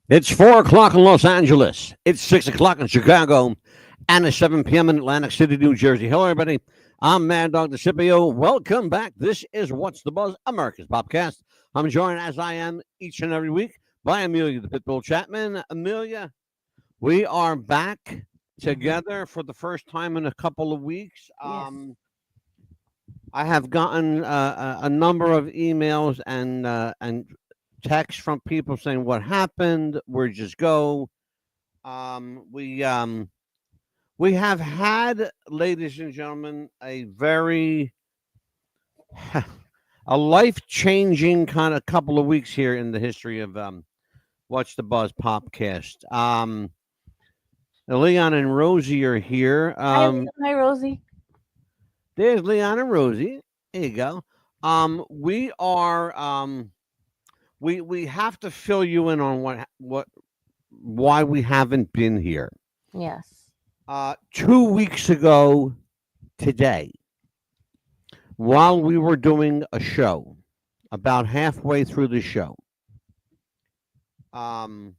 It's 4 o'clock in Los Angeles. It's 6 o'clock in Chicago, and it's 7 p.m. in Atlantic City, New Jersey. Hello, everybody. I'm Mad Dog DeCipio. Welcome back. This is What's the Buzz, America's Popcast. I'm joined, as I am each and every week, by Amelia the Pitbull Chapman. Amelia, we are back together for the first time in a couple of weeks. Yes. I have gotten a number of emails and texts from people saying what happened, where'd you go. Um, we um, we have had, ladies and gentlemen, a very a life changing kind of couple of weeks here in the history of What's the Buzz Popcast. Leon and Rosie are here. Hi, hi, Rosie. There's Leon and Rosie. There you go. We are we have to fill you in on what why we haven't been here. Yes. 2 weeks ago today, while we were doing a show, about halfway through the show, um,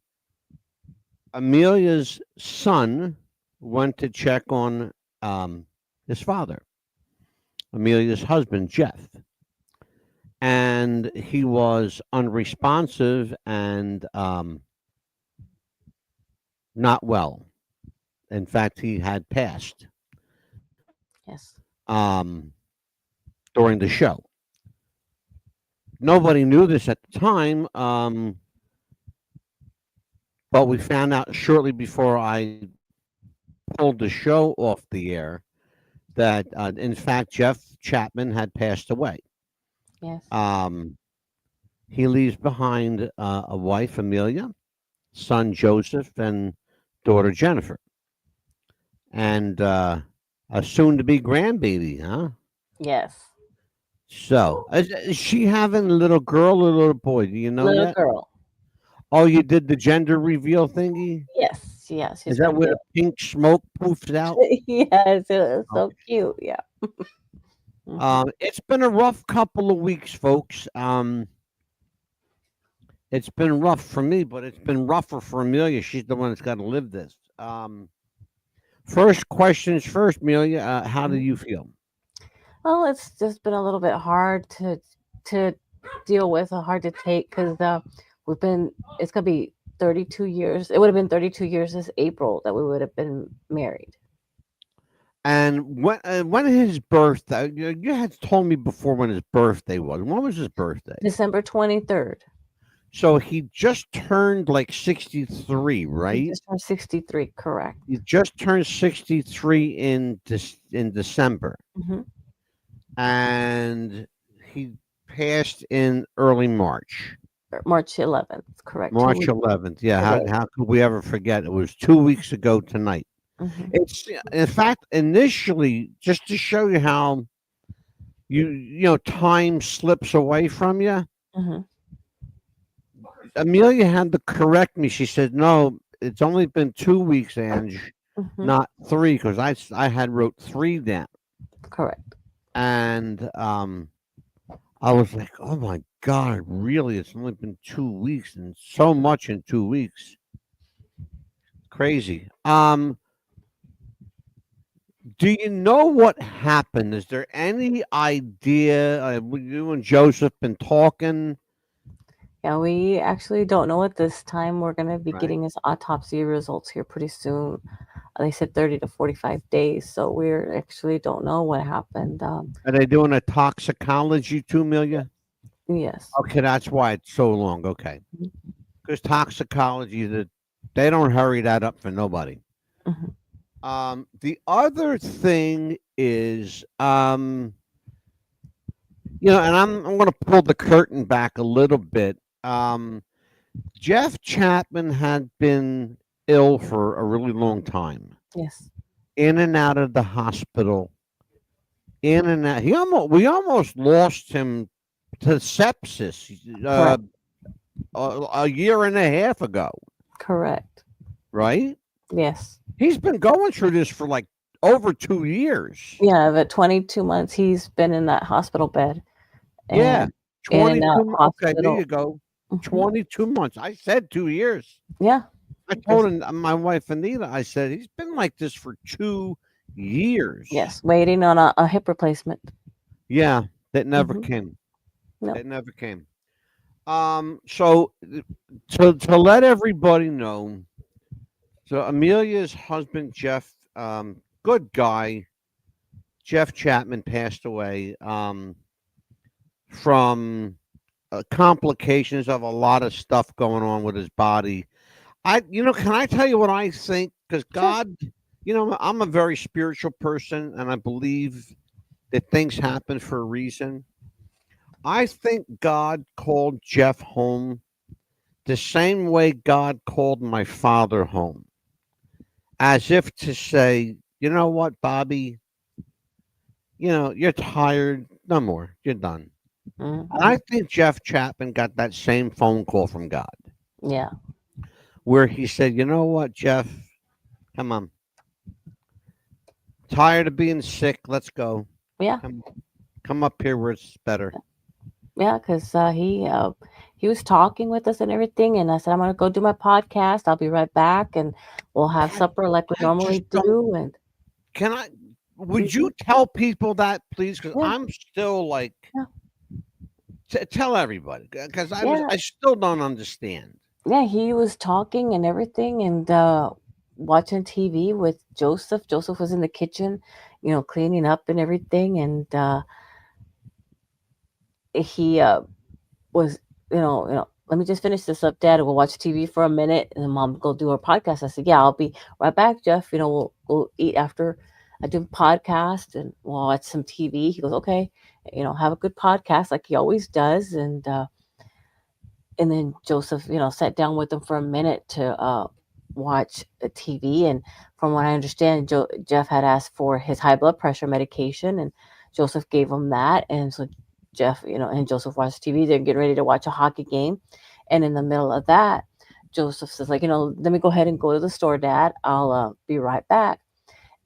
Amelia's son went to check on his father, Amelia's husband, Jeff. And he was unresponsive and not well. In fact, he had passed Yes. um, during the show. Nobody knew this at the time, but we found out shortly before I pulled the show off the air that, in fact, Jeff Chapman had passed away. Yes. Um, he leaves behind a wife, Amelia, son, Joseph, and daughter, Jennifer, and a soon to be grandbaby, huh? Yes. So, is she having a little girl or a little boy? Do you know Little yet? girl. Oh, you did the gender reveal thingy? Yes. Yes. Is She's that gonna where be. the pink smoke poofs out? Yes. It was so Okay. cute. Yeah. Mhm. It's been a rough couple of weeks, folks. It's been rough for me, but it's been rougher for Amelia. She's the one that's got to live this. First questions first, Amelia. How do Mhm. you feel? Well, it's just been a little bit hard to deal with, hard to take because we've been. It's gonna be 32 years. It would have been 32 years this April that we would have been married. And when his birthday? You had told me before when his birthday was. When was his birthday? December 23rd. So he just turned like 63, He right? just turned 63. Correct. He just turned 63 in December, Hmm. and he passed in early March. March 11th. Correct. Two March weeks 11th. Yeah, today. how could we ever forget? It was 2 weeks ago tonight. Hmm. It's in fact initially just to show you how time slips away from you. Hmm. Amelia had to correct me. She said, "No, it's only been 2 weeks, Ange, Hmm. not three, because I had wrote three down." Correct. And I was like, "Oh my God, really? It's only been 2 weeks, and so much in 2 weeks, crazy." Do you know what happened? Is there any idea? You and Joseph been talking, Yeah, we actually don't know at this time. We're going to be right? getting his autopsy results here pretty soon. They said 30 to 45 days. So we're actually don't know what happened. Are they doing a toxicology too, Amelia? Yes. Okay, that's why it's so long. Okay, because toxicology, they don't hurry that up for nobody. Hmm. The other thing is, and I'm going to pull the curtain back a little bit. Jeff Chapman had been ill for a really long time, Yes. in and out of the hospital, in and out. We almost lost him to sepsis Correct. a year and a half ago, Correct. right? Yes. He's been going through this for like over 2 years. Yeah, but 22 months he's been in that hospital bed Yeah, and in and out 22. Okay, there hospital. you go. Hmm. 22 months. I said 2 years. Yeah. I told my wife Anita, I said, he's been like this for 2 years. Yes, waiting on a hip replacement. Yeah, that never Hmm. came. No. It never came. So to let everybody know, so Amelia's husband Jeff, good guy, Jeff Chapman passed away from complications of a lot of stuff going on with his body. Can I tell you what I think? Because Sure. God, I'm a very spiritual person, and I believe that things happen for a reason. I think God called Jeff home the same way God called my father home, as if to say, you know what, Bobby, you're tired, no more, you're done. And Hmm. I think Jeff Chapman got that same phone call from God, Yeah. where he said, you know what, Jeff, come on, tired of being sick, let's go. Yeah. Come, come up here where it's better. Yeah. Because he was talking with us and everything, and I said I'm gonna go do my podcast. I'll be right back, and we'll have I, supper like we I just normally don't. do. And Can I? Would mhm, you tell people that, please? Because yeah, I'm still like, yeah, tell everybody, because yeah, I still don't understand. yeah. He was talking and everything, and watching TV with Joseph. Joseph was in the kitchen, cleaning up and everything, and he was, let me just finish this up, Dad. We'll watch TV for a minute, and then Mom go do her podcast. I said, yeah, I'll be right back, Jeff. We'll eat after I do the podcast, and we'll watch some TV. He goes, okay, have a good podcast like he always does, and then Joseph, sat down with him for a minute to watch a TV. And from what I understand, Jeff had asked for his high blood pressure medication, and Joseph gave him that. And so Jeff, and Joseph watched TV. They're getting ready to watch a hockey game. And in the middle of that, Joseph says, like, let me go ahead and go to the store, Dad. I'll be right back.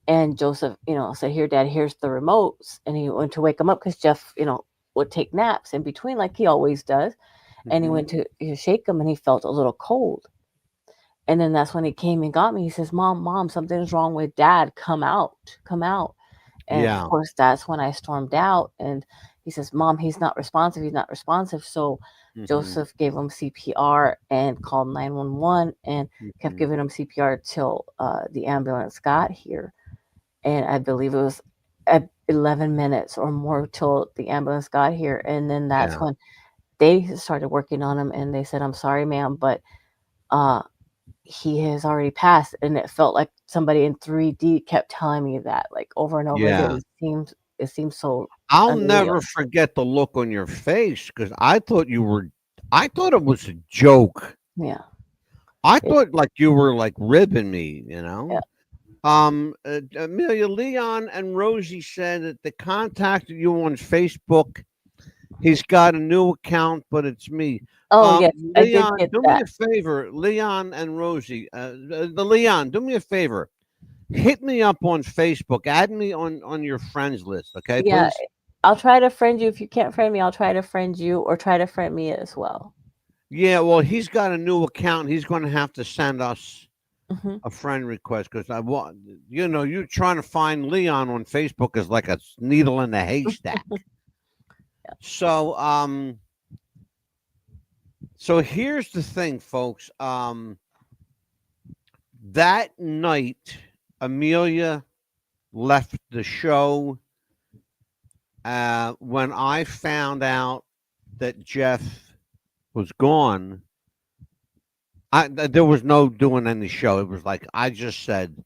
And Joseph, said, here, Dad, here's the remotes. And he went to wake him up because Jeff, would take naps in between like he always does. And he Hmm. went to shake him, and he felt a little cold. And then that's when he came and got me. He says, Mom, something's wrong with Dad. Come out, come out. And of Yeah. course, that's when I stormed out. And he says, Mom, he's not responsive. He's not responsive. So Hmm. Joseph gave him CPR and called 911 and kept Hmm. giving him CPR till the ambulance got here. And I believe it was at 11 minutes or more till the ambulance got here. And then that's Yeah. when they started working on him, and they said, I'm sorry, ma'am, but uh, he has already passed. And it felt like somebody in 3D kept telling me that, like, over and over again. Yeah. It seems so I'll unreal. never forget the look on your face, because I thought it was a joke. Yeah. I It, thought like you were like ribbing yeah. me. Amelia, Leon and Rosie said that they contacted you on Facebook. He's got a new account, but it's me. Oh, yes, I did Leon, get do me that. a favor. Leon and Rosie, the Leon, do me a favor. Hit me up on Facebook. Add me on your friends list, okay, Yeah. please. I'll try to friend you. If you can't friend me, I'll try to friend you or try to friend me as well. Yeah, well, he's got a new account. He's going to have to send us Hmm. a friend request, because I want, you trying to find Leon on Facebook is like a needle in a haystack. So, here's the thing, folks. That night, Amelia left the show. When I found out that Jeff was gone, there was no doing any show. It was like I just said,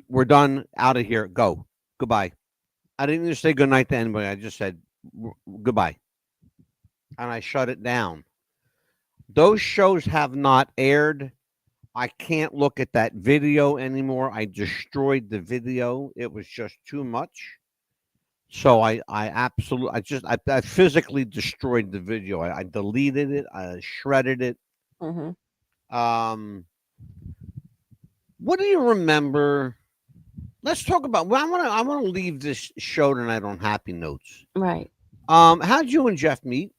"We're done, out of here, go, goodbye." I didn't even say goodnight to anybody. I just said goodbye, and I shut it down. Those shows have not aired. I can't look at that video anymore. I destroyed the video. It was just too much. So I absolutely, I physically destroyed the video. I deleted it. I shredded it. Hmm. Um, what do you remember? Let's talk about. Well, I want to leave this show tonight on happy notes. Right. How'd you and Jeff meet?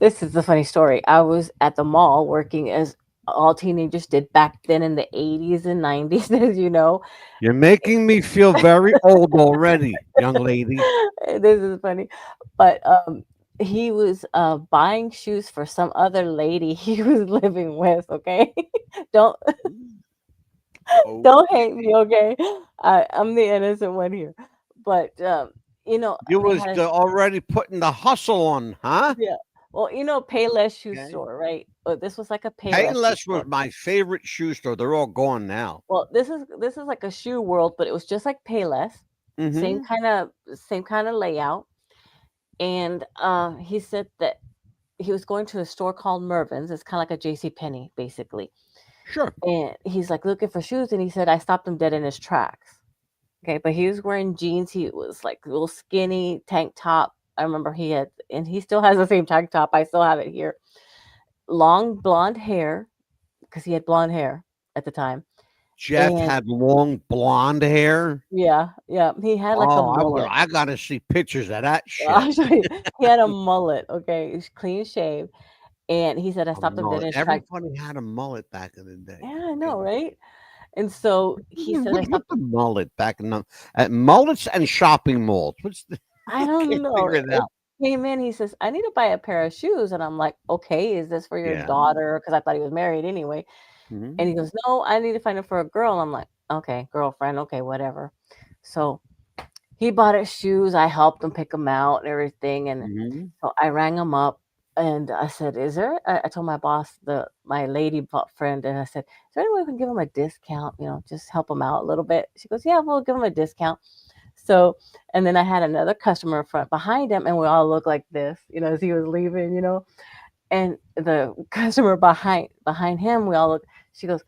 This is the funny story. I was at the mall working as all teenagers did back then in the 80s and 90s, as you know. You're making me feel very old already, young lady. This is funny. But he was buying shoes for some other lady he was living with, okay? don't Oh, don't hate me, okay? I'm the innocent one here. But you know, you they was had a already putting the hustle on, huh? yeah. Well, Payless shoe Okay. store, right? This was like a Payless shoe Payless was store. my favorite shoe store. They're all gone now. Well, this is like a shoe world, but it was just like Payless, same Mm-hmm. kind of same kind of layout. And he said that he was going to a store called Mervin's. It's kind of like a J.C. Penney, basically. Sure. And he's like looking for shoes, and he said I stopped him dead in his tracks. Okay, but he was wearing jeans. He was like a little skinny tank top. I remember he had, and he still has the same tank top. I still have it here. Long blonde hair, because he had blonde hair at the time. Jeff And had long blonde hair. yeah, yeah, he had like a Oh, mullet. I gotta see pictures of that shit. I'll show you. He had a mullet, okay, he's clean shaved, and he said I A stopped him dead mullet. in his tracks. Everybody had a mullet back in the day. Yeah, I know, right? And so he said I What's stopped. the mullet back in the at mullets and shopping malls? What's the I can't don't know. figure it It out. came in. He says I need to buy a pair of shoes, and I'm like, okay, is this for your Yeah. daughter? Because I thought he was married anyway. And he Mhm. goes, no, I need to find it for a girl. And I'm like, okay, girlfriend, okay, whatever. So he bought us shoes. I helped him pick them out and everything. And Mhm. so I rang him up and I said, is there, I told my boss, my friend, and I said, is there any way we can give him a discount? Just help him out a little bit. She goes, yeah, we'll give him a discount. So, and then I had another customer in front behind him and we all looked like this, as he was leaving. And the customer behind him, we all look. She goes,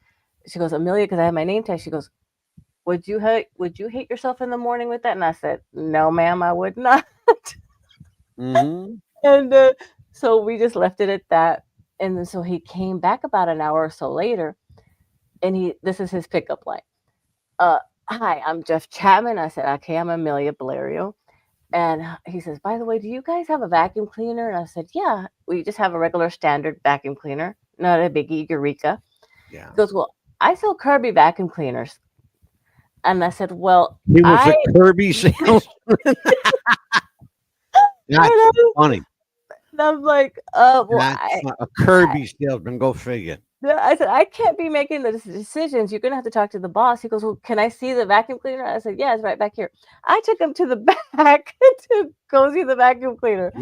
Amelia, because I had my name tag. She goes, would you hate yourself in the morning with that? And I said, no, ma'am, I would not. Mhm. And so we just left it at that. And then so he came back about an hour or so later, and this is his pickup line. Uh, Hi, I'm Jeff Chapman. I said, okay, I'm Amelia Valerio. And he says, by the way, do you guys have a vacuum cleaner? And I said, yeah, we just have a regular standard vacuum cleaner, not a biggie, Eureka. Yeah. He goes, well, I sell Kirby vacuum cleaners. And I said, well, He was a I, Kirby salesman. That's and funny. I'm like, well, A Kirby salesman. Go figure. I said, I can't be making the decisions. You're going to have to talk to the boss. He goes, well, can I see the vacuum cleaner? I said, yeah, it's right back here. I took him to the back to go see the vacuum cleaner.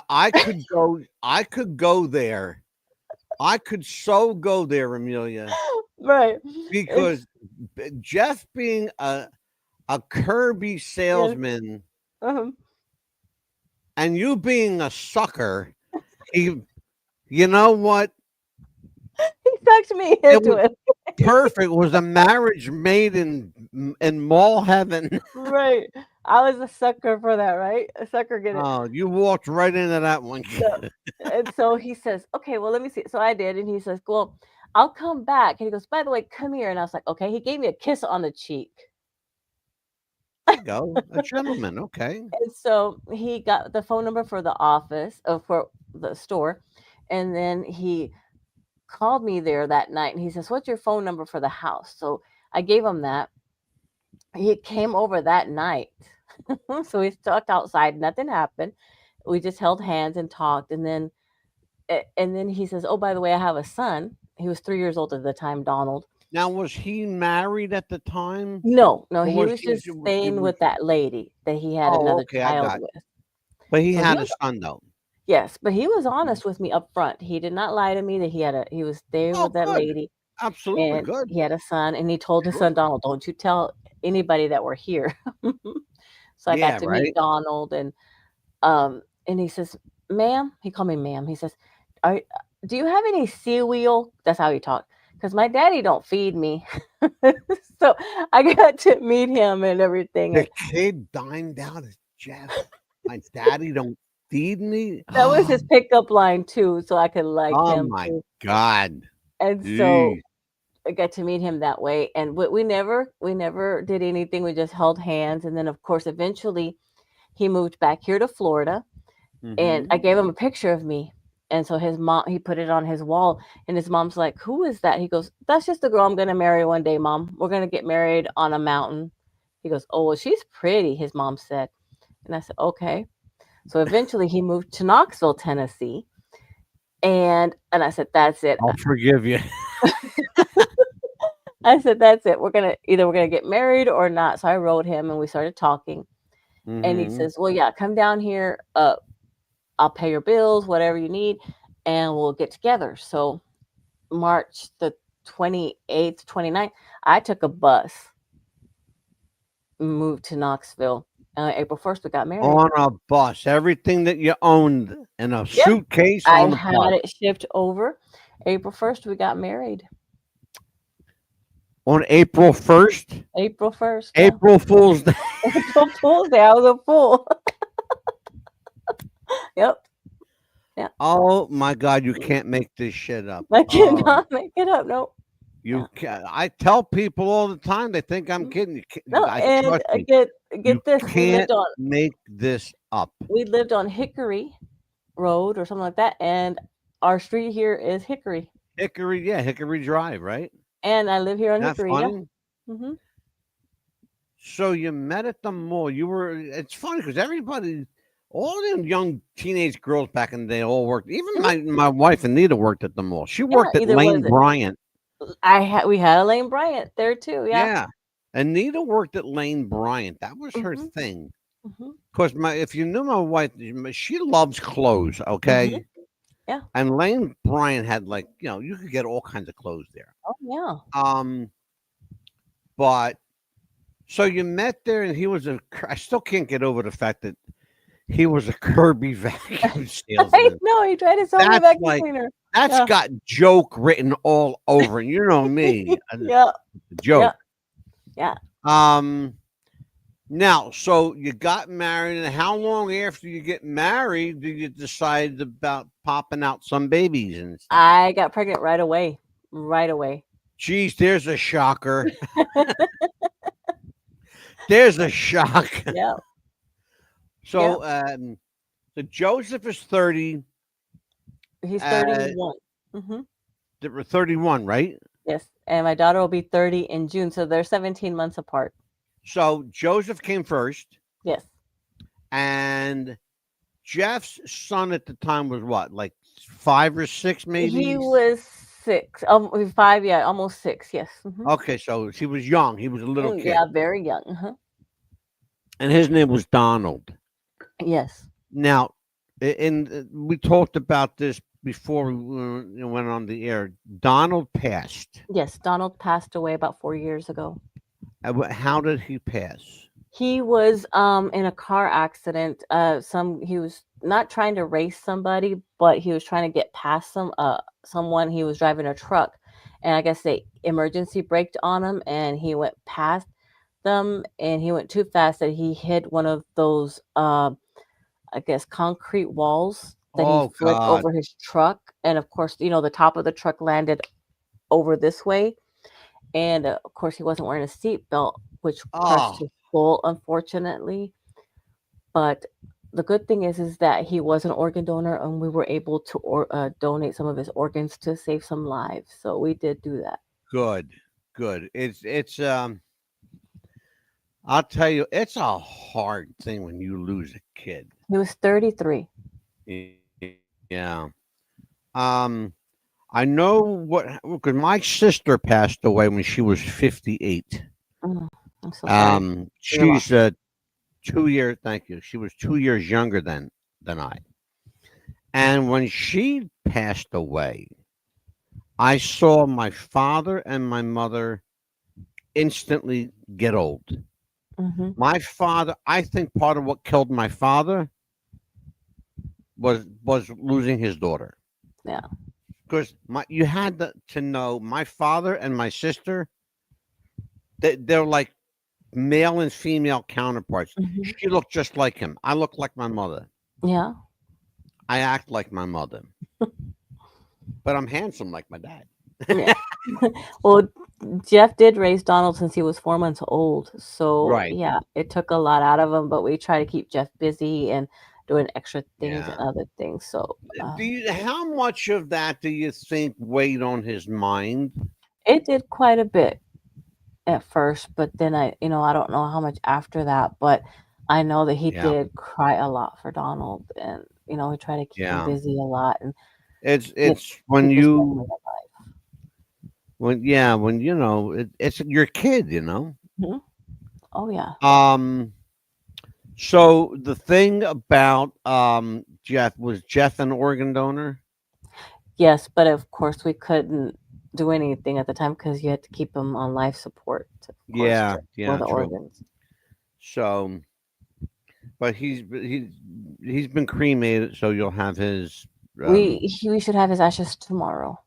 I could go. I could go there. I could so go there, Amelia, Right. because Jeff being a Kirby Yeah. salesman Uh-huh. and you being a sucker, he, you know what? He sucked me It into was it. perfect. It was a marriage made in mall heaven. Right. I was a sucker for that, right? A sucker get it. Oh, you walked right into that one. So, and so he says, okay, well, let me see. So I did. And he says, well, I'll come back. And he goes, by the way, come here. And I was like, okay. He gave me a kiss on the cheek. There you go, a gentleman. Okay. And so he got the phone number for the office, for the store. And then he called me there that night and he says, what's your phone number for the house? So I gave him that. He came over that night. So we talked outside. Nothing happened. We just held hands and talked. And then he says, oh, by the way, I have a son. He was 3 years old at the time, Donald. Now, was he married at the time, No, no, or he was was he? just staying with that lady that he had Oh, another okay, I child got. with. But he So he had a was son, though. yes, but he was Mhm. honest with me up front. He did not lie to me that he was staying Oh, with that good. lady Absolutely and good. he had a son and he told his Sure. son Donald, don't you tell anybody that we're here. So I got Yeah. to meet Right. Donald and he says, ma'am, he called me ma'am. He says, Are, do you have any wheel? That's how he talked. Because my daddy don't feed me. So I got to meet him and everything. The And kid dined out as Jeff. My daddy don't feed me. that was his pickup line too. So I could like Oh him my too. God. And so Jeez. I got to meet him that way. And we never did anything. We just held hands. And then of course, eventually he moved back here to Florida. And I Mhm. gave him a picture of me. And so his mom, he put it on his wall, and his mom's like, "Who is that?" He goes, "That's just the girl I'm gonna marry one day, Mom. We're gonna get married on a mountain." He goes, "Oh, well, she's pretty," his mom said. And I said, "Okay." So eventually he moved to Knoxville, Tennessee. And I said, "That's it." I'll forgive you. I said, "That's it. We're gonna get married or not." So I wrote him and we started talking. And he Hmm. says, "Well, yeah, come down here. I'll pay your bills, whatever you need, and we'll get together." So March the 28th, 29th, I took a bus, moved to Knoxville. April 1st, we got married. On a bus, everything that you owned in a Yep. suitcase I on the had bus. it shipped over. April 1st, we got married. On April 1st, April 1st, yeah. April Fool's Day. April Fool's Day. I was a fool. Yep. Yeah. Oh my God, you can't make this shit up. I Oh, cannot make it up. No. Yeah. you can I tell people all the time, they think I'm Mhm. kidding. No, I and trust me. You get this. can't make this up. We lived on Hickory Road or something like that, and our street here is Hickory. Hickory, yeah, Hickory Drive, right? And I live here on Not Hickory, yeah. funny. Hmm. So you met at the mall. You were. It's funny because everybody, all them young teenage girls back in the day, all worked. Even my wife Anita worked at the mall. She Yeah, worked at either was Lane it. Bryant. We had Elaine Bryant there too, yeah. Yeah, Anita worked at Lane Bryant. That was her Hmm. thing. Hmm. Because if you knew my wife, she loves clothes. Hmm. Okay, Yeah. and Lane Bryant had you could get all kinds of clothes there. Oh yeah. But so you met there, and he was I still can't get over the fact that he was a Kirby vacuum I salesman. know he tried to sell me a That's vacuum like cleaner. that's Yeah. got joke written all over. And you know me, Yeah. the joke. Yeah. Um. Now, so you got married, and how long after you get married do you decide about popping out some babies and stuff? I got pregnant right away. Right away. Geez, there's a shocker. There's a shock. Yeah. So, so Joseph is 30. He's Uh, 31. Hmm. they were 31, right? Yes. And my daughter will be 30 in June. So they're 17 months apart. So Joseph came first, Yes. and Jeff's son at the time was what, like 5 or 6, maybe? He was 6. 5, yeah, almost 6. Yes. Hmm. Okay, so he was young. He was a little kid. Yeah, very young. Uh-huh. And his name was Donald. Yes. Now, and we talked about this before we went on the air. Donald passed. Yes. Donald passed away about 4 years ago. How did he pass? He was in a car accident. He was not trying to race somebody, but he was trying to get past someone. He was driving a truck, and I guess they emergency braked on him, and he went past them, and he went too fast that he hit one of those I guess concrete walls that he Oh flipped God! over his truck, and of course, the top of the truck landed over this way, and of course, he wasn't wearing a seatbelt, which crushed Oh his skull, unfortunately. But the good thing is that he was an organ donor, and we were able to donate some of his organs to save some lives. So we did do that. good, good. It's. I'll tell you, it's a hard thing when you lose a kid. He was 33. Yeah. Um. I know what because my sister passed away when she was 58. Mm, I'm so sorry. For your loss. She's 2 years. Thank you. She was 2 years younger than I. And when she passed away, I saw my father and my mother instantly get old. Hmm. My father, I think part of what killed my father was losing his daughter. Yeah. Because you had to know my father and my sister, they're like male and female counterparts. Hmm. She looked just like him. I look like my mother. Yeah. I act like my mother. But I'm handsome like my dad. Yeah. Well, Jeff did raise Donald since he was 4 months old. So Right. yeah, it took a lot out of him, but we try to keep Jeff busy and doing extra things and Yeah. other things. So How much of that do you think weighed on his mind? it did quite a bit at first, but then I don't know how much after that, but I know that he Yeah. did cry a lot for Donald, and he tried to keep him Yeah. busy a lot and get It's when keep his memory you when yeah, when it's your kid, you know. alive. Mhm. Oh yeah. Um so the thing about Jeff an organ donor? Yes, but of course we couldn't do anything at the time because you had to keep him on life support, of course, Yeah, for yeah, the true. organs. So but he's been cremated, so you'll have his We should have his ashes tomorrow,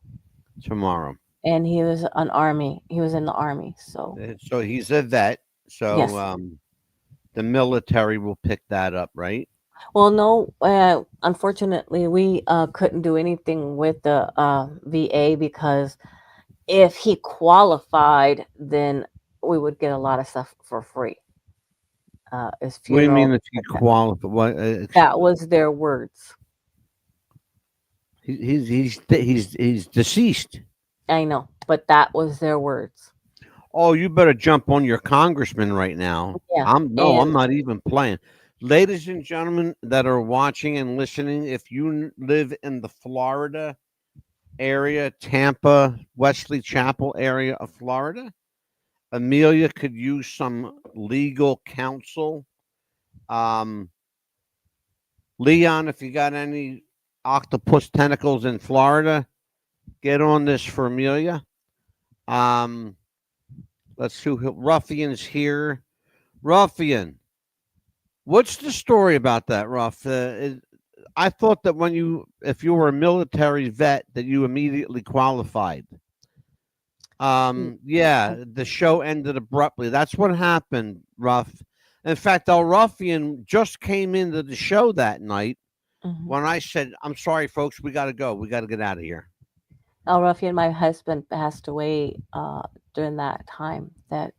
tomorrow. and he was an army. He was in the army, so So he's a vet. So yes. the military will pick that up, right? Well, no, unfortunately, we couldn't do anything with the VA because if he qualified, then we would get a lot of stuff for free. His What do you funeral, mean if things he like that. qualified? That was their words. He's deceased. I know, but that was their words. Oh, you better jump on your congressman right now. Yeah, I'm and not even playing. Ladies and gentlemen that are watching and listening, if you live in the Florida area, Tampa, Wesley Chapel area of Florida, Amelia could use some legal counsel. Um, Leon, if you got any octopus tentacles in Florida, get on this for Amelia. Um, let's see who Ruffian's here. Ruffian, what's the story about that, Ruff? I thought that if you were a military vet, that you immediately qualified. Yeah, the show ended abruptly. That's what happened, Ruff. In fact, El Ruffian just came into the show that night mhm. when I said, "I'm sorry, folks, we got to go. We got to get out of here." El Ruffian, my husband, passed away during that time that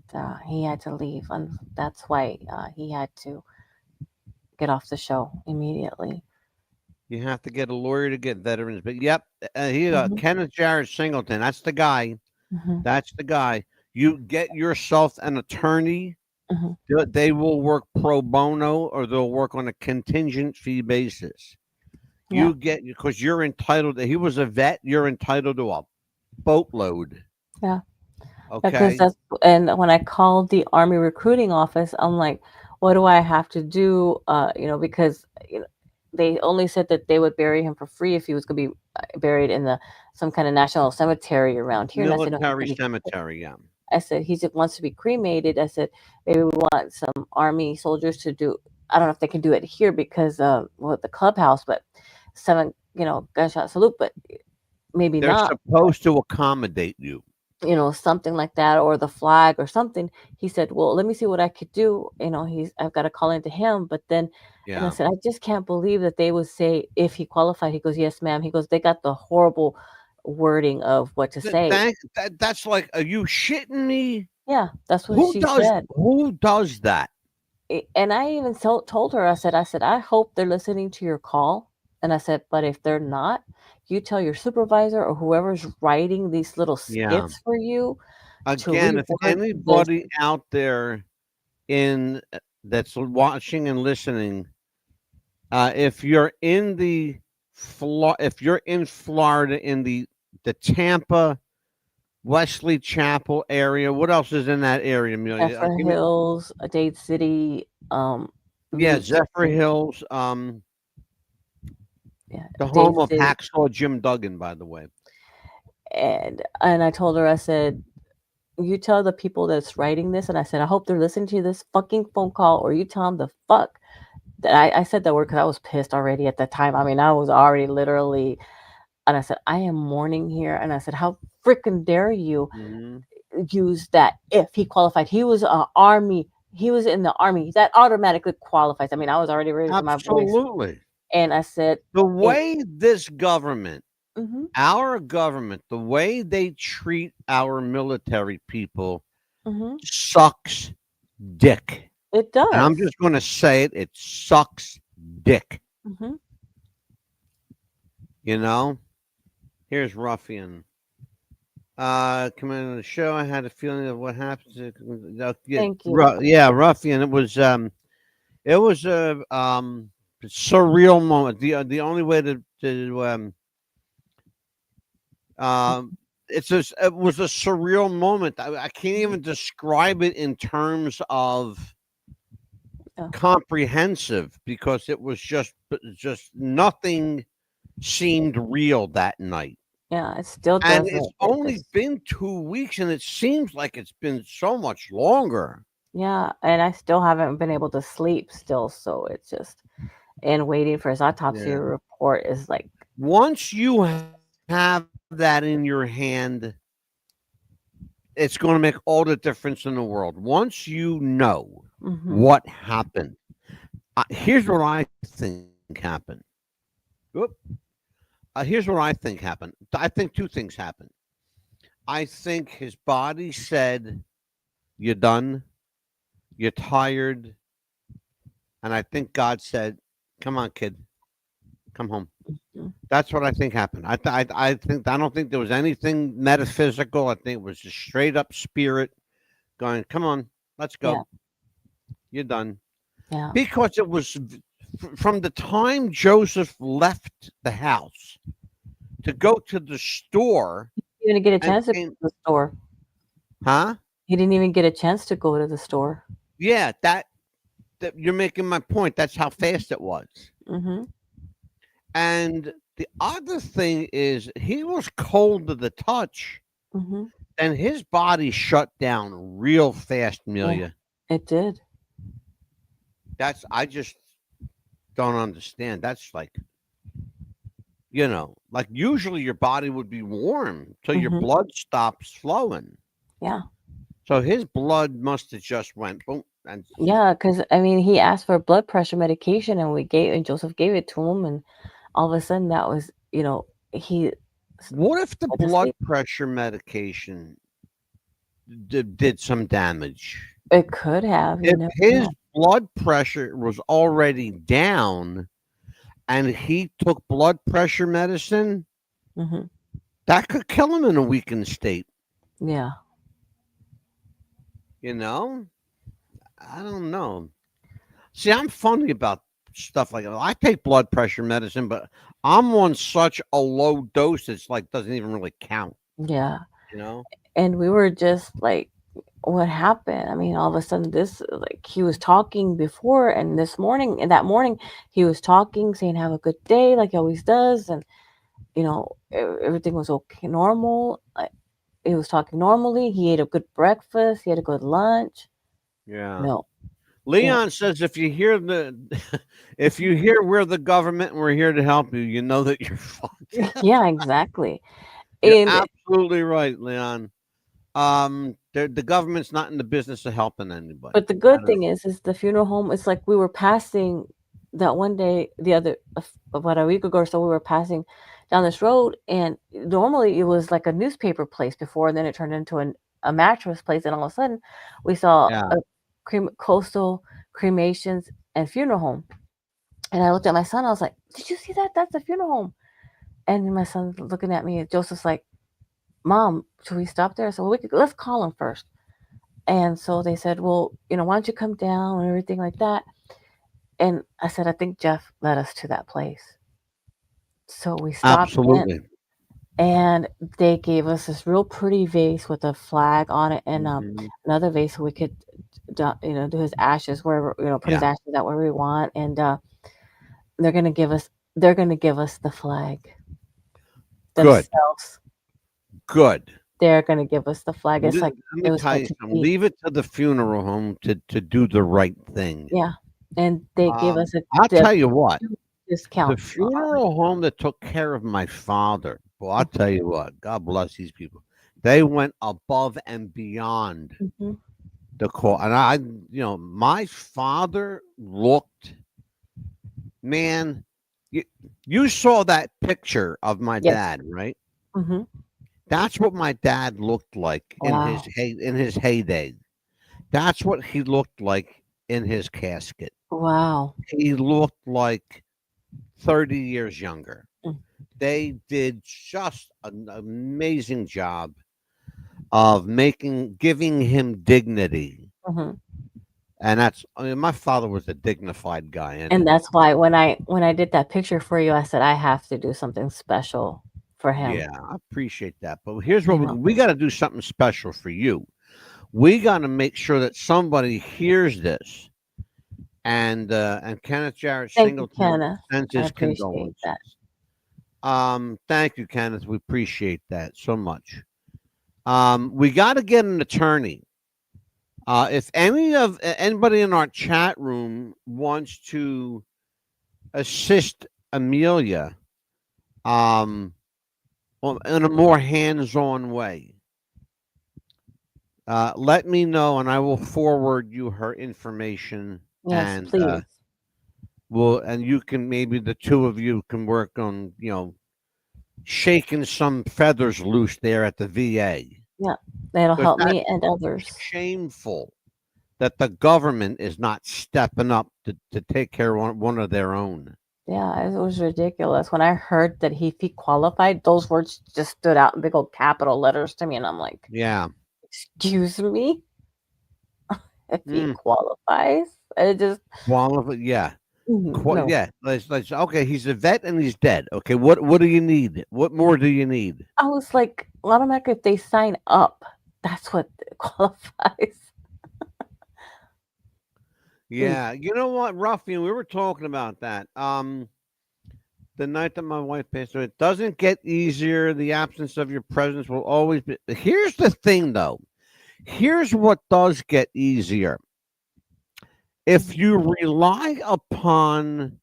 he had to leave, and that's why he had to get off the show immediately. You have to get a lawyer to get veterans, but yep, Hmm. Kenneth Jarrett Singleton. That's the guy. Hmm. That's the guy. You get yourself an attorney. Hmm. They will work pro bono or they'll work on a contingent fee basis. Yeah, You get because you're entitled. He was a vet. You're entitled to a boatload. yeah. Because Okay. that's and when I called the Army recruiting office, I'm like, what do I have to do? Because they only said that they would bury him for free if he was going to be buried in the some kind of national cemetery around here. And I said, no, he's Military going to be. cemetery. Yeah. I said he just wants to be cremated. I said maybe we want some Army soldiers to do. I don't know if they can do it here because the clubhouse, but seven gunshot salute, but maybe They're not. supposed to accommodate you. Something like that, or the flag or something. He said, well, let me see what I could do. I've got to call into him. But then, and I Yeah. said, I just can't believe that they would say if he qualified. He goes, yes, ma'am. He goes, they got the horrible wording of what to say. That's like, are you shitting me? Yeah, that's what she said. Who does that? And I even told her, I said, I hope they're listening to your call. And I said, but if they're not, you tell your supervisor or whoever's writing these little Yeah. skits for you to Again, if reword this. anybody out there in that's watching and listening, if you're in if you're in Florida in the Tampa Wesley Chapel area, what else is in that area, Amelia? Zephyr Give me Hills, Dade City, yeah, Leech, Zephyr Hills, yeah, the Dade home of City. Hacksaw Jim Duggan, by the way. And I told her, I said, you tell the people that's writing this, and I said, I hope they're listening to this fucking phone call, or you tell them the fuck that I said that word because I was pissed already at the time. I mean, I was already literally, and I said, I am mourning here, and I said, how freaking dare you Mhm. use that if he qualified? He was an army. He was in the army. That automatically qualifies. I mean, I was already raising my voice. Absolutely. And I said, The and way this government, mhm, our government, the way they treat our military people mhm, sucks dick. it And I'm does. just going to say it sucks dick. Mm-hmm. You know, here's Ruffian. Coming on the show, I had a feeling of what happened. Yeah, Thank you. yeah, Ruffian. It was a surreal moment. The only way um, it was a surreal moment. I can't Mhm. even describe it in terms of Yeah. comprehensive because it was just nothing seemed real that night. Yeah, it still And it's doesn't. It only just been 2 weeks, and it seems like it's been so much longer. yeah, and I still haven't been able to sleep still, so it's just and waiting for his autopsy Yeah. report is like Once you have that in your hand, it's going to make all the difference in the world. Once you know mhm. what happened, here's what I think happened. Oop. Here's what I think happened. I think two things happened. I think his body said, "You're done. You're tired," and I think God said, "Come on, kid, come home." Mm. That's what I think happened. I don't think there was anything metaphysical. I think it was just straight up spirit going, "Come on, let's Yeah, go. You're done." yeah. Because it was from the time Joseph left the house to go to the store He didn't get a and chance to go came, to the store. huh? He didn't even get a chance to go to the store. Yeah, that you're making my point. That's how fast it was. Mhm. And the other thing is he was cold to the touch Mhm. and his body shut down real fast, Yeah, Amelia. it did. That's I just don't understand. That's like, like usually your body would be warm till your Mhm. blood stops flowing. Yeah. So his blood must have just went boom and Yeah, because I mean, he asked for blood pressure medication, and we gave, and Joseph gave it to him, and all of a sudden, that was, he what if the went to blood sleep. pressure medication did some damage? It could have, you If never his know. blood pressure was already down and he took blood pressure medicine, Mhm. that could kill him in a weakened state. Yeah. You know, I don't know. See, I'm funny about stuff like that. I take blood pressure medicine, but I'm on such a low dose, it's like doesn't even really count. Yeah. You know? And we were just like, what happened? I mean, all of a sudden, this, like, he was talking before, and this morning, and that morning, he was talking, saying, have a good day, like he always does. And, everything was okay, normal. He was talking normally. He ate a good breakfast. He had a good lunch. Yeah. No, you Leon says if you hear if you hear we're the government and we're here to help you, you know that you're fucked. yeah, exactly. You're And absolutely right, Leon. The government's not in the business of helping anybody. but the Not good at thing is the funeral home. It's like we were passing that one day, about a week ago or so. We were passing down this road, and normally it was like a newspaper place before, and then it turned into a mattress place. And all of a sudden, we saw Yeah. a coastal cremations and funeral home. And I looked at my son. I was like, "Did you see that? That's a funeral home." And my son's looking at me. Joseph's like, "Mom, should we stop there?" So let's call him first. And so they said, "Well, why don't you come down and everything like that?" And I said, "I think Jeff led us to that place." So we stopped in, Absolutely. and they gave us this real pretty vase with a flag on it, and Mhm. another vase so we could, do his ashes wherever, put his Yeah. ashes out where we want. And they're gonna give us, they're gonna give us the flag Good. themselves. Good. They're gonna give us the flag. It's like Let it me was tell meant you to something. be. Leave it to the funeral home to do the right thing. Yeah, and they gave us I'll a tell you what. The discount on it. funeral home that took care of my father. Well, I'll tell you what. God bless these people. They went above and beyond Mhm. the call, and my father looked. Man, you, you saw that picture of my Yes. dad, right? Mhm. That's what my dad looked like Wow. in his heyday. That's what he looked like in his casket. Wow. He looked like 30 years younger. Mm. They did just an amazing job of giving him dignity. Mhm. And that's, I mean, my father was a dignified guy And anyway. that's why when I did that picture for you, I said I have to do something special for him. Yeah, I appreciate that. But here's what You know. we got to do something special for you. We got to make sure that somebody hears this, and Kenneth Jarrett Thank you, Singleton Kenneth. sends I his appreciate condolences. that. Thank you, Kenneth. We appreciate that so much. We got to get an attorney. If anybody in our chat room wants to assist Amelia, um, well, in a more hands-on way, let me know, and I will forward you her information, Yes, and please. you can, maybe the two of you can work on, shaking some feathers loose there at the VA, Yeah, that'll because help that's me and others. shameful that the government is not stepping up to take care of one of their own. Yeah, it was ridiculous. When I heard that he qualified, those words just stood out in big old capital letters to me, and I'm like, Yeah. "Excuse me, if he Mm. qualifies?" It just Yeah. no. Yeah. Okay. He's a vet and he's dead. Okay. What do you need? What more do you need? I was like, automatically, if they sign up, that's what qualifies. Mm. Yeah. You know what, Ruffian? We were talking about that. The night that my wife passed away, it doesn't get easier. The absence of your presence will always be. Here's the thing, though. Here's what does get easier. If you rely upon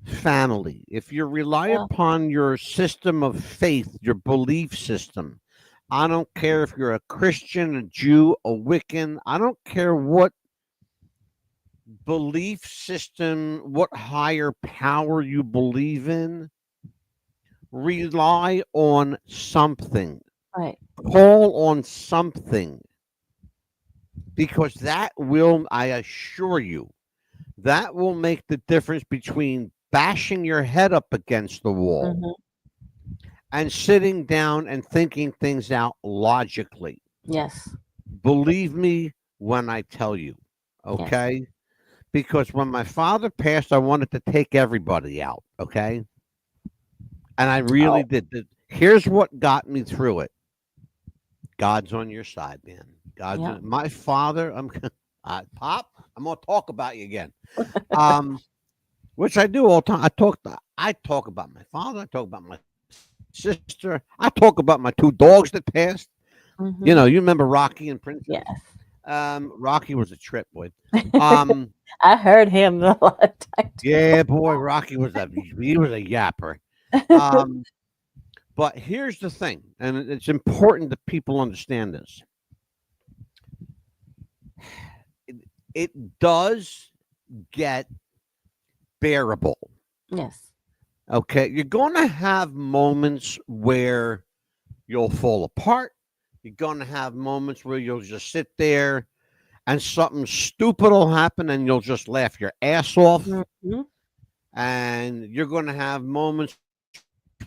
family, if you rely Yeah, upon your system of faith, your belief system, I don't care if you're a Christian, a Jew, a Wiccan, I don't care what belief system, what higher power you believe in, rely on something, right. call on something, because that will, I assure you, that will make the difference between bashing your head up against the wall Hmm. and sitting down and thinking things out logically. Yes, Believe me when I tell you, yes. okay? Because when my father passed, I wanted to take everybody out, okay? And I really Oh, did. Here's what got me through it. God's on your side, man. yeah. My father. Pop. I'm gonna talk about you again. Um, which I do all the time. I talk about my father. I talk about my sister. I talk about my two dogs that passed. You Hmm. remember Rocky and Princess. Yes. Rocky was a trip, boy. Um, I heard him a lot of times. yeah, boy, Rocky was a yapper. Um, but here's the thing, and it's important that people understand this. It, it does get bearable. Yes. Okay, you're going to have moments where you'll fall apart. You're going to have moments where you'll just sit there and something stupid will happen and you'll just laugh your ass off. Hmm. And you're going to have moments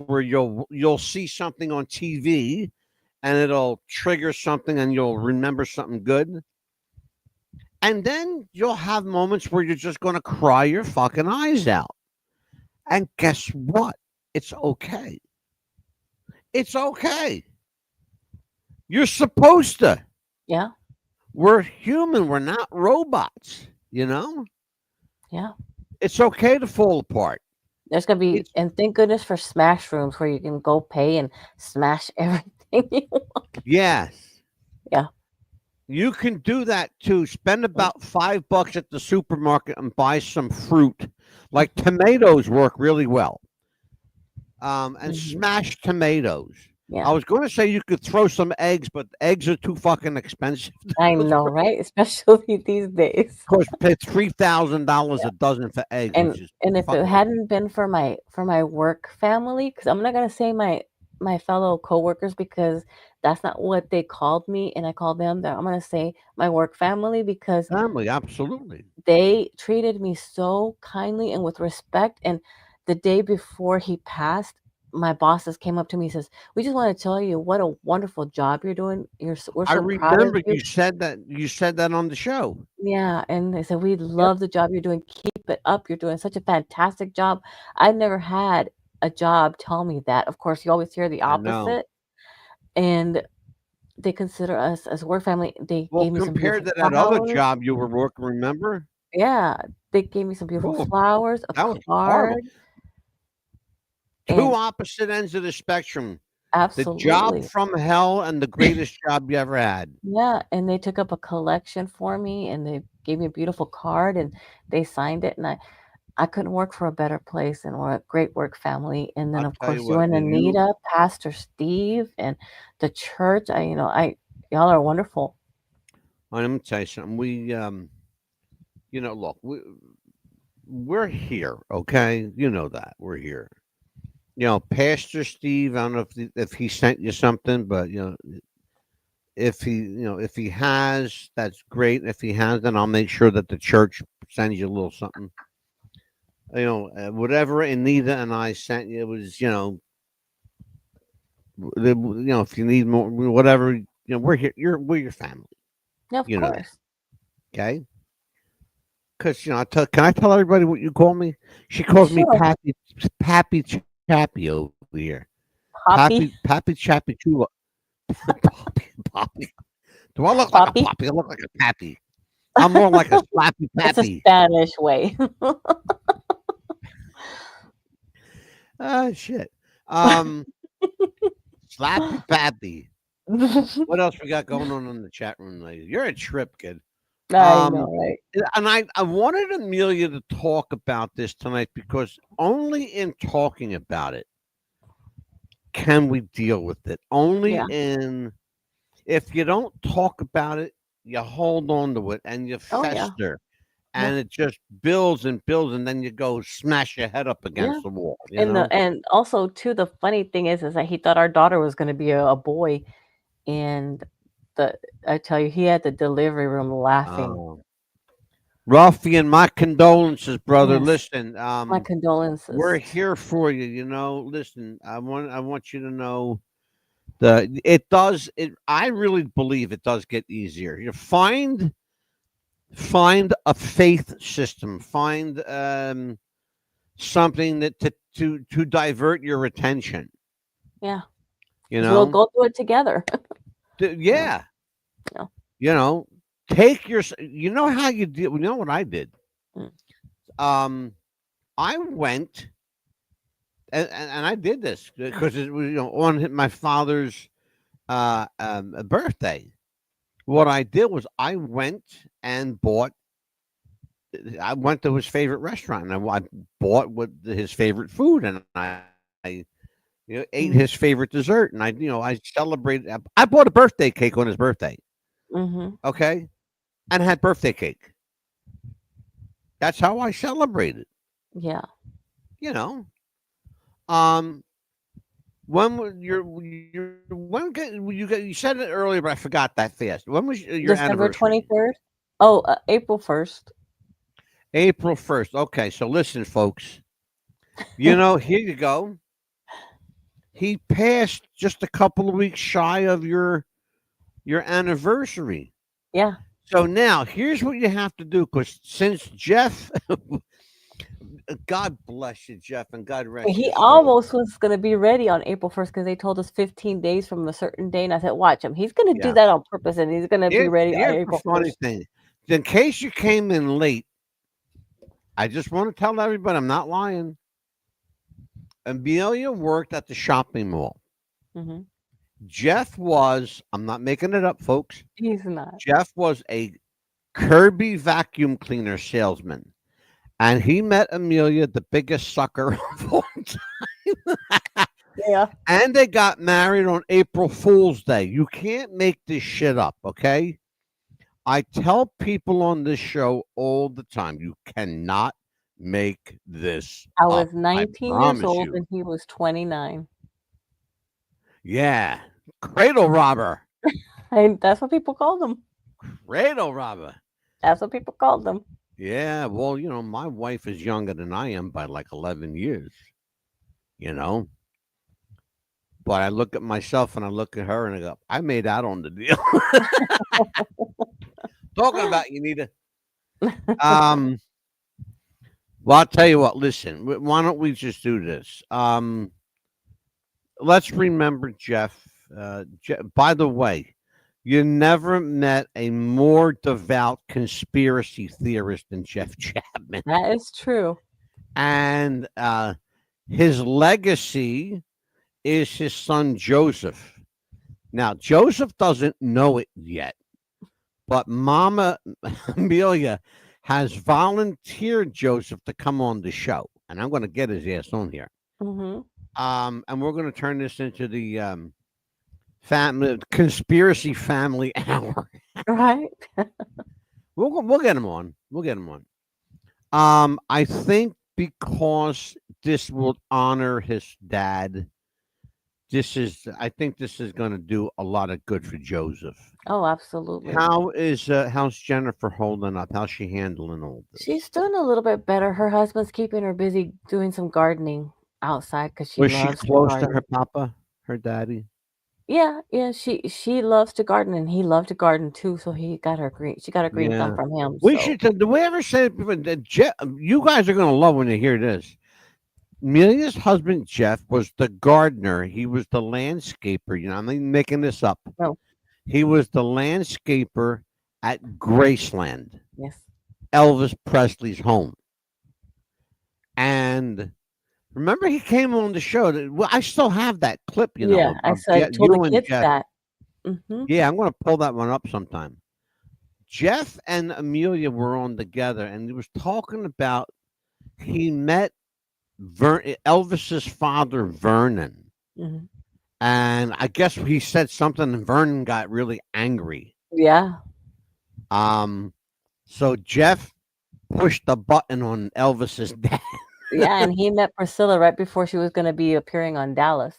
where you'll see something on TV and it'll trigger something and you'll remember something good. And then you'll have moments where you're just going to cry your fucking eyes out. And guess what? It's okay. It's okay. You're supposed to. Yeah. We're human. We're not robots. You know, Yeah. it's okay to fall apart. There's gonna be, It's and thank goodness for smash rooms where you can go pay and smash everything you want. yes. Yeah. You can do that too. Spend about $5 at the supermarket and buy some fruit. Like tomatoes work really well. And Hmm. smashed tomatoes. I Yeah. was going to say you could throw some eggs, but eggs are too fucking expensive. I know, right? Especially these days. Of course, pay $3,000 a dozen for eggs, And which is and if it fucking. hadn't been for my work family, because I'm not gonna say my fellow coworkers because that's not what they called me, and I called them. I'm gonna say my work family because Family, absolutely. they treated me so kindly and with respect, and the day before he passed, my bosses came up to me and says, "We just want to tell you what a wonderful job you're doing. We're I so proud of remember you." you said that on the show. Yeah, and they said, "We Yep. love the job you're doing. Keep it up. You're doing such a fantastic job." I never had a job tell me that. Of course, you always hear the I know. opposite, and they consider us as work family. They Well, gave me some compared beautiful to that other flowers. job you were working, remember? Yeah, they gave me some beautiful Oh, flowers, a that was horrible. card, 2 and opposite ends of the spectrum. The job absolutely. from hell and the greatest job you ever had. Yeah, and they took up a collection for me, and they gave me a beautiful card, and they signed it, and I couldn't work for a better place, and we're a great work family. And then, I'll of tell you course, you what, and and you Anita, Pastor Steve, and the church. Y'all are wonderful. let me tell you something. Look, we're here, okay? You know that. We're here. Pastor Steve, I don't know if he sent you something, but if he has, that's great. If he hasn't, I'll make sure that the church sends you a little something. Whatever Anita and I sent you was, if you need more, whatever, we're here. We're your family. Yeah, of You know that, course. okay? Because can I tell everybody what you call me? She calls me Sure. Pappy Chappy over here. Poppy, Pappy Chappy Chula. Poppy. Do I look like a Poppy. poppy? I look like a pappy. I'm more like a slappy It's a pappy. Spanish way. Ah, shit. Um, slappy pappy. What else we got going on in the chat room, lady? You're a trip, kid. I Um, know, right? and I wanted Amelia to talk about this tonight because only in talking about it can we deal with it. Only Yeah. in if you don't talk about it, you hold on to it and you Oh, yeah. fester Yeah. and it just builds and then you go smash your head up Yeah. against the wall, you And know? also too, the funny thing is that he thought our daughter was going to be a boy, and the I tell you, he had the delivery room laughing. Um, Ruffian, my condolences, brother. Yes, Listen, my we're condolences. here for you, Listen, I want you to know that it does it I really believe it does get easier. You find a faith system, find something that to divert your attention, Yeah, you because we'll know? go through it together. Yeah, Yeah, yeah. you know, take your you know how you deal, you know what I did? Mm. Um I went and I did this because it was on my father's birthday. What I did was I went to his favorite restaurant and I bought what his favorite food and I ate his favorite Mm. dessert and I celebrated. I bought a birthday cake on his birthday, Mhm. okay, and had birthday cake. That's how I celebrated. Yeah. You know, um, when was you said it earlier, but I forgot that fast. When was your December anniversary? 21st. Oh, April 1st. April 1st. Okay, so listen, folks. Here you go. He passed just a couple of weeks shy of your anniversary. Yeah. So now here's what you have to do because since Jeff, God bless you, Jeff, and God rest He your soul. almost was gonna be ready on April 1st because they told us 15 days from a certain day, and I said, "Watch him. He's gonna do Yeah. that on purpose, and he's gonna be ready on Here's the April funny 1st." thing. In case you came in late, I just want to tell everybody I'm not lying. Amelia worked at the shopping mall. Mhm. Jeff was, I'm not making it up, folks. He's not. Jeff was a Kirby vacuum cleaner salesman. And he met Amelia, the biggest sucker of all time. Yeah. And they got married on April Fool's Day. You can't make this shit up, okay? I tell people on this show all the time, you cannot make this I up. was I 19 years promise old you. and he was 29. Yeah. Cradle robber. And that's what people called him. Cradle robber. That's what people called them. Yeah, well, my wife is younger than I am by like 11 years, you know. But I look at myself and I look at her and I go, I made out on the deal. Talking about you need to. Um, well, I'll tell you what. Listen, why don't we just do this? Let's remember Jeff. By the way, you never met a more devout conspiracy theorist than Jeff Chapman, That is true. and his legacy is his son Joseph. Now, Joseph doesn't know it yet, but Mama Amelia has volunteered Joseph to come on the show, and I'm going to get his ass on here. Hmm. And we're going to turn this into the family conspiracy family hour. Right. We'll get him on. We'll get him on. I think because this will honor his dad. I think this is going to do a lot of good for Joseph. Oh, absolutely. How's Jennifer holding up? How's she handling all She's this? doing a little bit better. Her husband's keeping her busy doing some gardening outside because she Was she loves to close to her garden. papa, her daddy? Yeah, yeah. She loves to garden, and he loved to garden too. So he got her green. She got a green thumb Yeah. from him. We So should. Do we ever say that you guys are going to love when you hear this? Amelia's husband Jeff was the gardener. He was the landscaper. I'm not making this up. no, He was the landscaper at Graceland, yes, Elvis Presley's home. And remember, he came on the show. Well, I still have that clip, yeah. I of said told the you and kids Jeff. that. Hmm. Yeah, I'm going to pull that one up sometime. Jeff and Amelia were on together, and he was talking about he met Elvis's father, Vernon. Hmm. And I guess he said something, and Vernon got really angry. Yeah, Um, so Jeff pushed the button on Elvis's dad. yeah. And he met Priscilla right before she was going to be appearing on Dallas.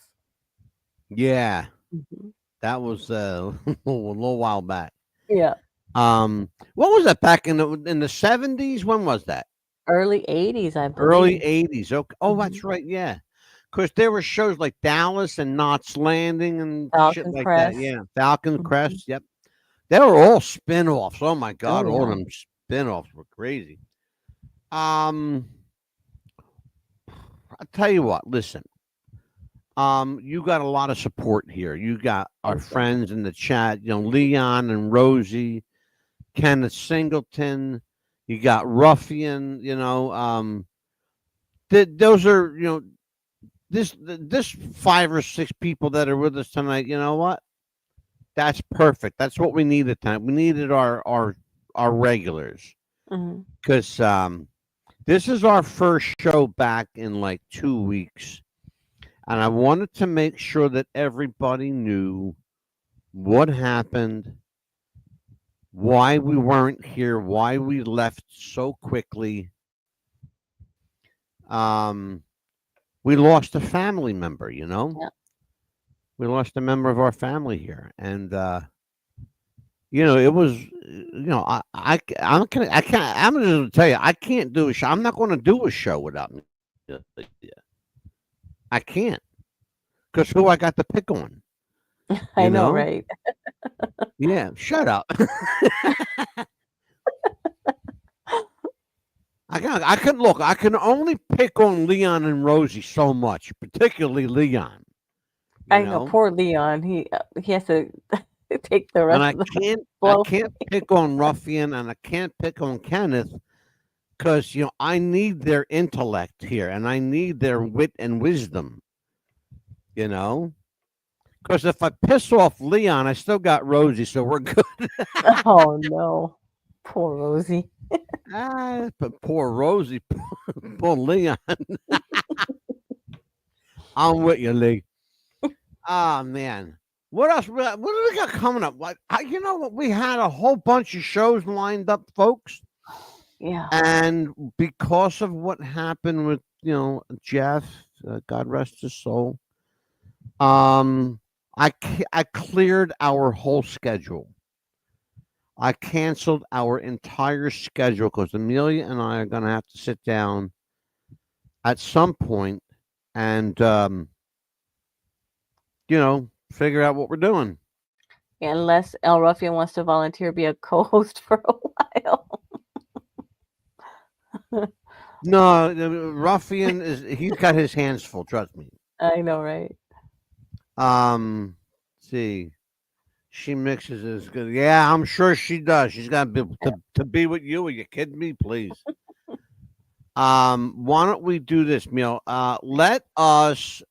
Yeah, Hmm. that was a little while back. Yeah, What was that back in the 70s? When was that? early '80s, I Early believe. 80s. Okay. Oh, Hmm. that's right. Yeah. Because there were shows like Dallas and Knots Landing and shit Falcon like that. Crest. Yeah. Falcon Hmm. Crest. Yep. They were all spin-offs. Oh my Oh God. All yeah. them spin-offs were crazy. Um, I'll tell you what, listen. You got a lot of support here. You got our Thank you. friends in the chat, Leon and Rosie, Kenneth Singleton, you got Ruffian, those are, this 5 or 6 people that are with us tonight, you know what? That's perfect. That's what we needed tonight. We needed our regulars Hmm. because this is our first show back in like 2 weeks. And I wanted to make sure that everybody knew what happened, why we weren't here, why we left so quickly. Um, we lost a family member, Yeah. we lost a member of our family here. And, it was, I'm just going to tell you, I can't do a show. I'm not going to do a show without me. I can't because who I got to pick on, I you know, know? right? Yeah, shut up. I can look. I can only pick on Leon and Rosie so much, particularly Leon. You I know, know, poor Leon. He has to take the and rest I of the can't. I blow. can't pick on Ruffian, and I can't pick on Kenneth because I need their intellect here, and I need their wit and wisdom. You know, because if I piss off Leon, I still got Rosie, so we're good. Oh no, poor Rosie. But poor Rosie, poor Leon. I'm with you, Lee. Ah, man. What else? What do we got coming up? Like, you know what? We had a whole bunch of shows lined up, folks. Yeah. And because of what happened with, Jeff, God rest his soul, um, I cleared our whole schedule. I canceled our entire schedule because Amelia and I are going to have to sit down at some point and, figure out what we're doing. Unless El Ruffian wants to volunteer to be a co-host for a while. No, the Ruffian he's got his hands full, trust me. I know, right? See, she mixes as good. Yeah, I'm sure she does. She's got to be with you. Are you kidding me? Please. Why don't we do this, Meal? Let us. It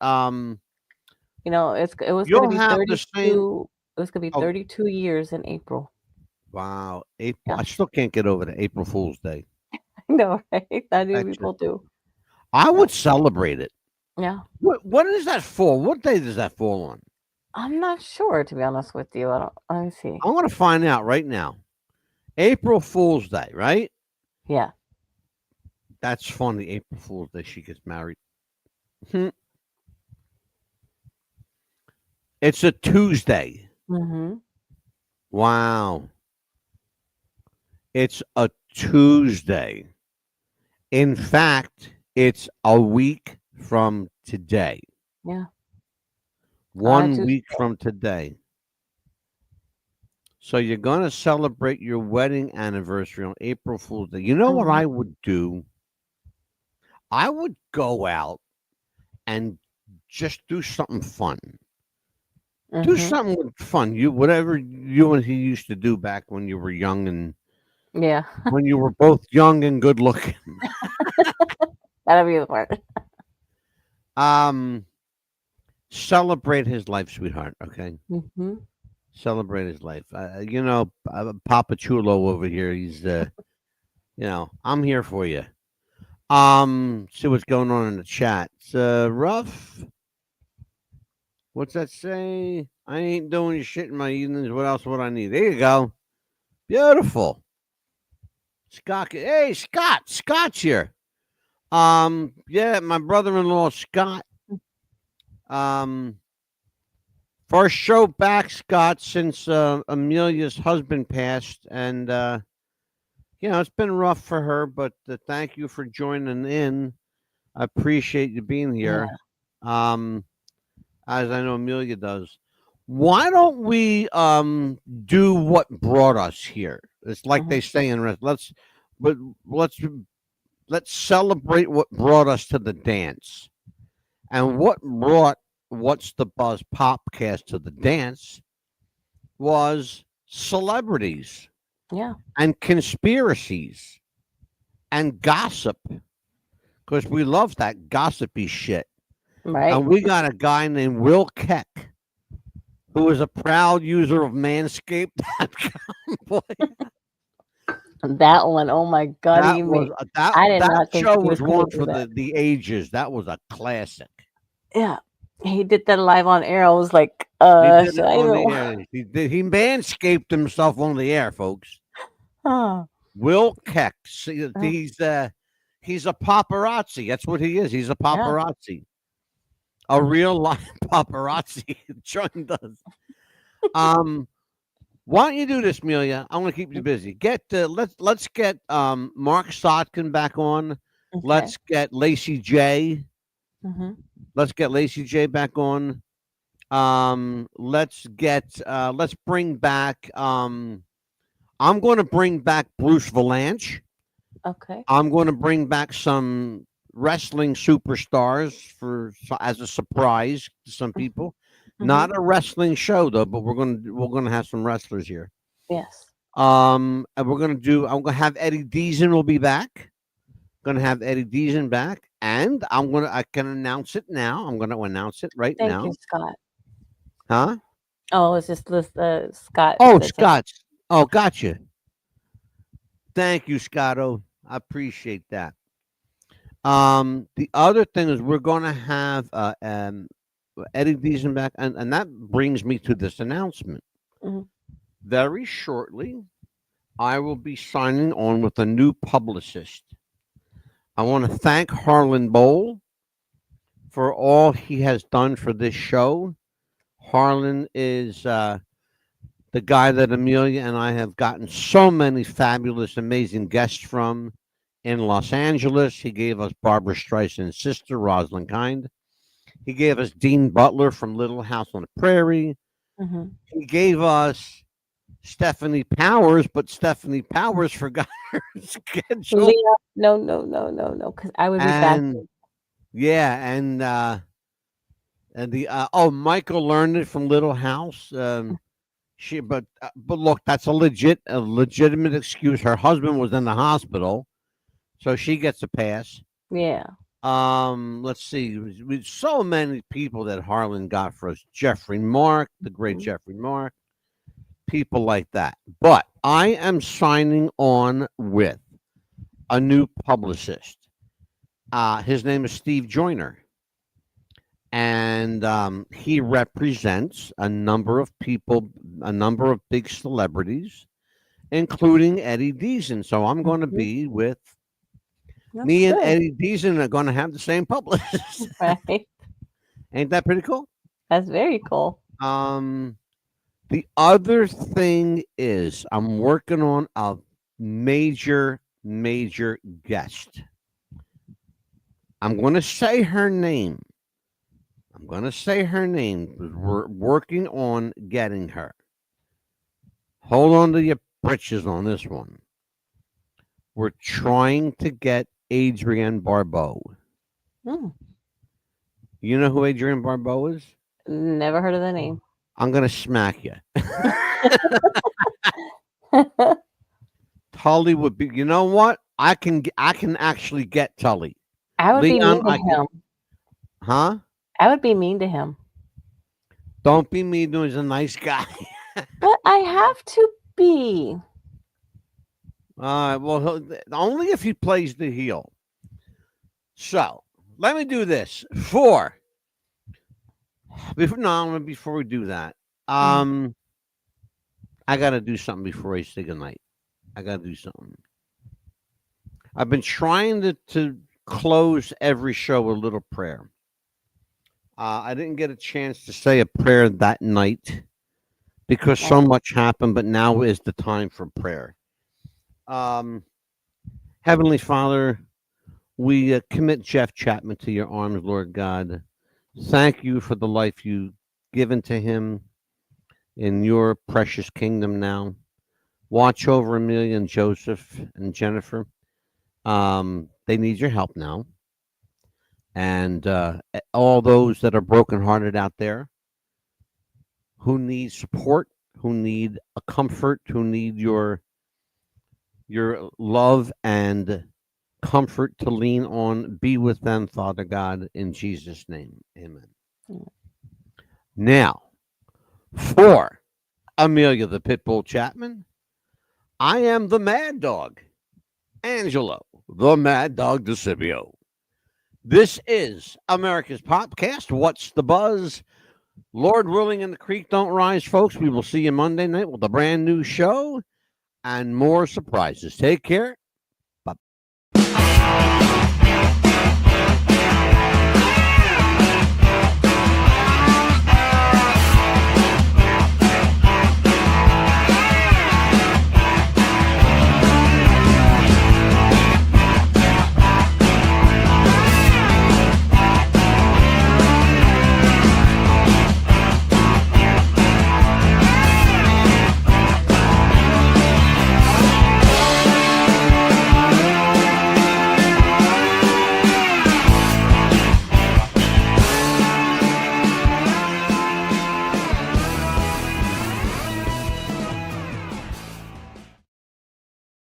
was going to You'll be have the same. 32. It was going to be Oh, 32 years in April. wow, April. Yeah, I still can't get over the April Fool's Day. I know, right? Not many That's people do. I Yeah, would celebrate it. yeah. What is that for? What day does that fall on? I'm not sure, to be honest with you. I don't. Let me see. I'm going to find out right now. April Fool's Day, right? Yeah. That's funny. April Fool's Day. She gets married. Hmm. It's a Tuesday. Mm-hmm. Wow. It's a Tuesday. In fact, it's a week from today. Yeah. On a 1 week Tuesday. from today. So you're going to celebrate your wedding anniversary on April Fool's Day. You know what Mm-hmm. I would do? I would go out and just do something fun. Do Mm-hmm. something fun. Whatever you and he used to do back when you were young and Yeah. when you were both young and good looking. That'll be the part. Um, Celebrate his life, sweetheart. Okay, Mm-hmm. celebrate his life. Papa Chulo over here. He's, I'm here for you. See what's going on in the chat. It's rough. What's that say? I ain't doing shit in my evenings. What else would I need? There you go. Beautiful. Scott. Hey, Scott. Scott's here. Yeah, my brother-in-law Scott. Um, First show back, Scott, since Amelia's husband passed, and it's been rough for her. But thank you for joining in. I appreciate you being Yeah. here. Um, as I know Amelia does. Why don't we do what brought us here? It's like Mm-hmm. they say in but let's let's celebrate what brought us to the dance. And what brought What's the Buzz Popcast to the dance was celebrities Yeah. and conspiracies and gossip because we love that gossipy shit. Right. And we got a guy named Will Keck who is a proud user of Manscaped.com. Boy, That one. Oh my God. that was I did that not think show he was was going one to do for that. the ages. That was a classic. Yeah. He did that live on air. I was like, He did should it I on even? the air. He manscaped himself on the air, folks. Huh. Will Keck. Uh, He's a paparazzi. That's what he is. He's a yeah. paparazzi. A real life paparazzi joined us. Why don't you do this, Amelia? I want to keep you busy. Let's get Mark Sotkin back on. Okay. Let's get Lacey J. Mm-hmm. Let's get Lacey J back on. Let's bring back I'm going to bring back Bruce Valanche. Okay. I'm going to bring back some wrestling superstars as a surprise to some people. Mm-hmm. Not a wrestling show though, but we're going to have some wrestlers here. Yes. And I'm going to have Eddie Deason will be back. Going to have Eddie Deason back, and I can announce it now. I'm going to announce it right Thank now. you, Scott. Huh? Oh, it's just Scott. Oh, said something. Scott's. Oh, gotcha. Thank you, Scotto. I appreciate that. The other thing is we're going to have Eddie Deason back, and that brings me to this announcement. Mm-hmm. Very shortly, I will be signing on with a new publicist. I want to thank Harlan Bowl for all he has done for this show. Harlan is the guy that Amelia and I have gotten so many fabulous, amazing guests from in Los Angeles. He gave us Barbara Streisand's sister, Rosalind Kind. He gave us Dean Butler from Little House on the Prairie. Hmm. He gave us Stephanie Powers, but Stephanie Powers forgot her schedule. Leah, no, no, no, no, no, because I would be And fascinated. yeah, and the Michael Learned from Little House. But look, that's a legitimate excuse. Her husband was in the hospital, so she gets a pass. Yeah. Let's see. With so many people that Harlan got for us. Jeffrey Mark, the great Mhm. Jeffrey Mark, people like that. But I am signing on with a new publicist. His name is Steve Joyner, and he represents a number of people, a number of big celebrities, including Eddie Deason. So I'm going to Mhm. be with That's me and good, Eddie Deason are going to have the same publicist. right? Ain't that pretty cool? That's very cool. Um, the other thing is I'm working on a major guest. I'm going to say her name. I'm going to say her name. We're working on getting her. Hold on to your britches on this one. We're trying to get Adrienne Barbeau. Mm. You know who Adrienne Barbeau is? Never heard of the name. I'm going to smack you. Tully would be. You know what? I can actually get Tully. I would be Leon, mean to I can. him. Huh? I would be mean to him. Don't be mean to him. He's a nice guy. But I have to be. Well, only if he plays the heel. So let me do this. Before we do that, Mm. I got to do something before I say goodnight. I got to do something. I've been trying to close every show with a little prayer. I didn't get a chance to say a prayer that night because so much happened, but now is the time for prayer. Um, Heavenly Father, we commit Jeff Chapman to your arms, Lord God. Thank you for the life you've given to him in your precious kingdom now. Watch over Amelia and Joseph and Jennifer. They need your help now. And all those that are brokenhearted out there who need support, who need a comfort, who need your love and comfort to lean on, be with them, Father God, in Jesus' name. Amen. Mm. Now, for Amelia the Pitbull Chapman, I am the Mad Dog, Angelo, the Mad Dog DeCipio. This is America's Popcast. What's the buzz? Lord willing and the creek don't rise, folks. We will see you Monday night with a brand new show and more surprises. Take care